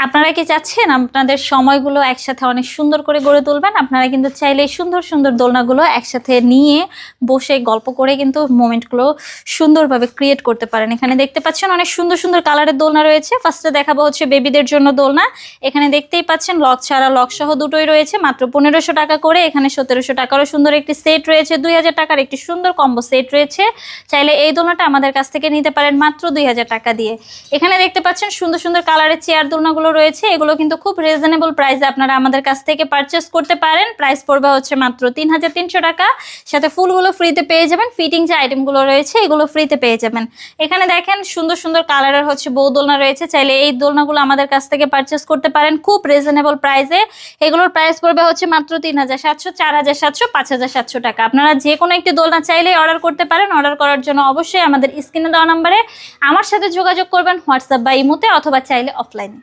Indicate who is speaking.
Speaker 1: আপনারা কি চাচ্ছেন আপনাদের সময়গুলো একসাথে অনেক সুন্দর করে গড়ে তুলবেন? আপনারা কিন্তু চাইলে সুন্দর সুন্দর দোলনাগুলো একসাথে নিয়ে বসে গল্প করে কিন্তু মোমেন্টগুলো সুন্দরভাবে ক্রিয়েট করতে পারেন। এখানে দেখতে পাচ্ছেন অনেক সুন্দর সুন্দর কালারের দোলনা রয়েছে। ফার্স্টে দেখাবো হচ্ছে বেবিদের জন্য দোলনা। এখানে দেখতেই পাচ্ছেন লক ছাড়া লক সহ দুটোই রয়েছে মাত্র 1500 টাকা করে। এখানে 1700 টাকারও সুন্দর একটি সেট রয়েছে, 2000 টাকার একটি সুন্দর কম্বো সেট রয়েছে। চাইলে এই দোলনাটা আমাদের কাছ থেকে নিতে পারেন মাত্র 2000 টাকা দিয়ে। এখানে দেখতে পাচ্ছেন সুন্দর সুন্দর কালারের চেয়ার দোলনাগুলো রয়েছে, এগুলো কিন্তু খুব রিজনেবল প্রাইসে আপনারা আমাদের কাছ থেকে পারচেস করতে পারেন। প্রাইস পড়বে হচ্ছে মাত্র 3300 টাকা। সাথে ফুলগুলো ফ্রিতে পেয়ে যাবেন, ফিটিং যে আইটেমগুলো রয়েছে এগুলো ফ্রিতে পেয়ে যাবেন। এখানে দেখেন সুন্দর সুন্দর কালারের হচ্ছে বউ দোলনা রয়েছে, চাইলে এই দোলনাগুলো আমাদের কাছ থেকে পারচেস করতে পারেন খুব রিজনেবল প্রাইসে। এগুলোর প্রাইস পড়বে হচ্ছে মাত্র 3700, 4700, 5700 টাকা। আপনারা যে কোনো একটি দোলনা চাইলেই অর্ডার করতে পারেন। অর্ডার করার জন্য অবশ্যই আমাদের স্ক্রিনে দেওয়া নাম্বারে আমার সাথে যোগাযোগ করবেন, হোয়াটসঅ্যাপ বা ইমোতে, অথবা চাইলে অফলাইনে।